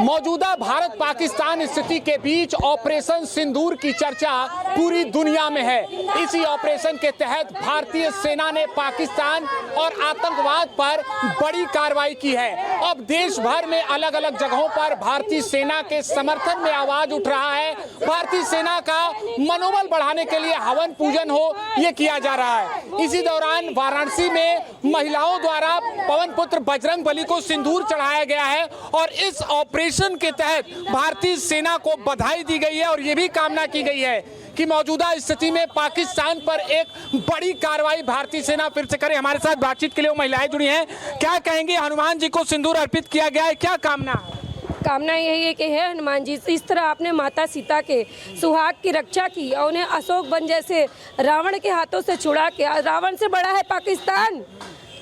मौजूदा भारत पाकिस्तान स्थिति के बीच ऑपरेशन सिंदूर की चर्चा पूरी दुनिया में है। इसी ऑपरेशन के तहत भारतीय सेना ने पाकिस्तान और आतंकवाद पर बड़ी कार्रवाई की है। अब देश भर में अलग अलग जगहों पर भारतीय सेना के समर्थन में आवाज उठ रहा है। भारतीय सेना का मनोबल बढ़ाने के लिए हवन पूजन हो, ये किया जा रहा है। इसी दौरान वाराणसी में महिलाओं द्वारा पवन पुत्र बजरंग बली को सिंदूर चढ़ाया गया है और इस ऑपरेशन के तहत भारतीय सेना को बधाई दी गई है और ये भी कामना की गई है कि मौजूदा स्थिति में पाकिस्तान पर एक बड़ी कार्रवाई भारतीय सेना फिर से करे। हमारे साथ बातचीत के लिए वो महिलाएं जुड़ी हैं। क्या कहेंगे, हनुमान जी को सिंदूर अर्पित किया गया है, क्या कामना? कामना यही है कि हे हनुमान जी, इस तरह आपने माता सीता के सुहाग की रक्षा की और उन्हें अशोक वन जैसे रावण के हाथों से छुड़ा के, रावण से बड़ा है पाकिस्तान,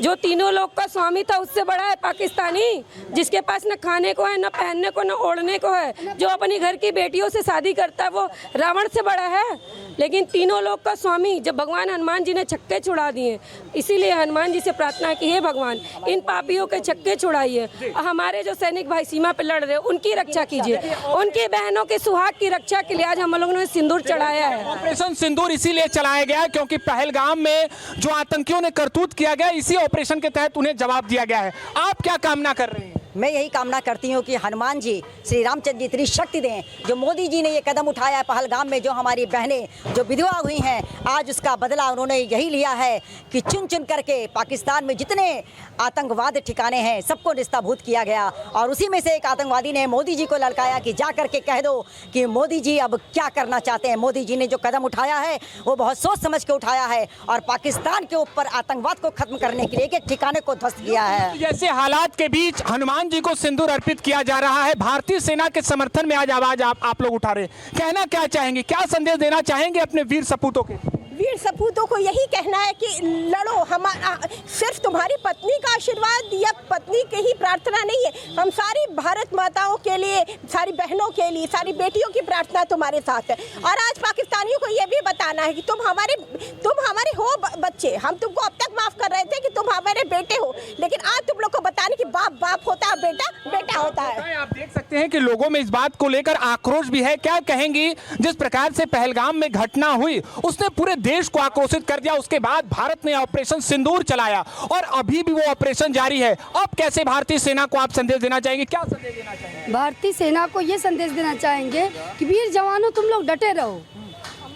जो तीनों लोग का स्वामी था उससे बड़ा है पाकिस्तानी, जिसके पास न खाने को है, न पहनने को, न ओढ़ने को है, जो अपनी घर की बेटियों से शादी करता है वो रावण से बड़ा है। लेकिन तीनों लोग का स्वामी जब भगवान हनुमान जी ने छक्के छुड़ा दिए, इसीलिए हनुमान जी से प्रार्थना की, हे भगवान इन पापियों के छक्के छुड़ाइए, हमारे जो सैनिक भाई सीमा पर लड़ रहे हैं उनकी रक्षा कीजिए, उनकी बहनों के सुहाग की रक्षा के लिए आज हम लोगों ने सिंदूर चढ़ाया है। ऑपरेशन सिंदूर इसीलिए चलाया गया क्योंकि पहलगाम में जो आतंकियों ने करतूत किया गया, इसी ऑपरेशन के तहत उन्हें जवाब दिया गया है। आप क्या कामना कर रहे हैं? मैं यही कामना करती हूँ कि हनुमान जी, श्री रामचंद्र जी इतनी शक्ति दें। जो मोदी जी ने ये कदम उठाया है पहलगाम में, जो हमारी बहनें जो विधवा हुई हैं, आज उसका बदला उन्होंने यही लिया है कि चुन चुन करके पाकिस्तान में जितने आतंकवाद ठिकाने हैं सबको निस्ताभूत किया गया। और उसी में से एक आतंकवादी ने मोदी जी को ललकाया कि जा करके कह दो कि मोदी जी अब क्या करना चाहते हैं। मोदी जी ने जो कदम उठाया है वो बहुत सोच समझ के उठाया है और पाकिस्तान के ऊपर आतंकवाद को खत्म करने के लिए एक एक ठिकाने को ध्वस्त किया है। जैसे हालात के बीच हनुमान जी को सिंदूर अर्पित किया जा रहा है, भारतीय सेना के समर्थन में आज आवाज आप लोग उठा रहे, कहना क्या चाहेंगे, क्या संदेश देना चाहेंगे अपने वीर सपूतों के? वीर सपूतों को यही कहना है कि लड़ो, हमारा सिर्फ तुम्हारी पत्नी का आशीर्वाद या पत्नी के ही प्रार्थना नहीं है, हम सारी भारत माताओं के लिए, सारी बहनों के लिए, सारी बेटियों की प्रार्थना तुम्हारे साथ है। और आज पाकिस्तानियों को यह भी बताना है कि तुम हमारे हो बच्चे, हम तुमको अब तक माफ कर रहे थे कि तुम हमारे बेटे हो, लेकिन आज तुम लोग को बताने कि बाप बाप होता है, बेटा बेटा होता है। आप देख सकते हैं कि लोगों में इस बात को लेकर आक्रोश भी है। क्या कहेंगी, जिस प्रकार से पहलगाम में घटना हुई उसने पूरे देश को आक्रोशित कर दिया, उसके बाद भारत ने ऑपरेशन सिंदूर चलाया और अभी भी वो ऑपरेशन जारी है। अब कैसे भारतीय सेना को आप संदेश देना चाहेंगे, क्या संदेश देना चाहेंगे? भारतीय सेना को ये संदेश देना चाहेंगे कि वीर जवानों तुम लोग डटे रहो,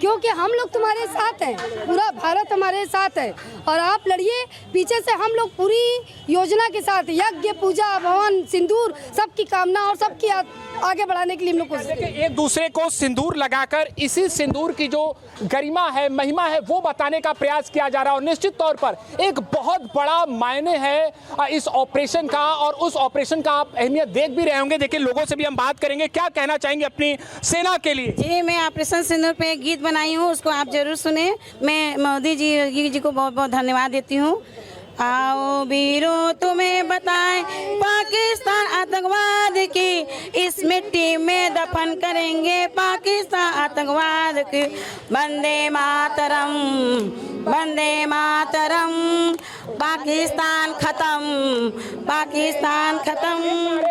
क्योंकि हम लोग तुम्हारे साथ हैं, पूरा भारत हमारे साथ है और आप लड़िए, पीछे से हम लोग पूरी योजना के साथ यज्ञ पूजा भवन सिंदूर सबकी कामना और सबकी आगे बढ़ाने के लिए हम लोग कोशिश करें। एक दूसरे को सिंदूर लगाकर इसी सिंदूर की जो गरिमा है, महिमा है, वो बताने का प्रयास किया जा रहा है और निश्चित तौर पर एक बहुत बड़ा मायने है इस ऑपरेशन का और उस ऑपरेशन का आप अहमियत देख भी रहे होंगे। देखिए लोगों से भी हम बात करेंगे, क्या कहना चाहेंगे अपनी सेना के लिए? जी, मैं ऑपरेशन सिंदूर पे एक गीत बनाई हूँ, उसको आप जरूर सुने। मैं मोदी जी को बहुत बहुत धन्यवाद देती हूँ। आओ वीरों तुम्हें बताएं, पाकिस्तान आतंकवाद की इस मिट्टी में दफन करेंगे, पाकिस्तान आतंकवाद की। वंदे मातरम, वंदे मातरम, पाकिस्तान खत्म, पाकिस्तान खत्म।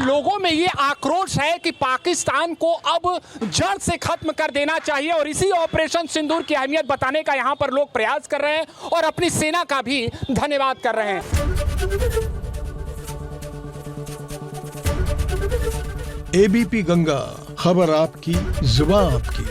लोगों में ये आक्रोश है कि पाकिस्तान को अब जड़ से खत्म कर देना चाहिए और इसी ऑपरेशन सिंदूर की अहमियत बताने का यहाँ पर लोग प्रयास कर रहे हैं और अपनी सेना का भी धन्यवाद कर रहे हैं। एबीपी गंगा, खबर आपकी, जुबान आपकी।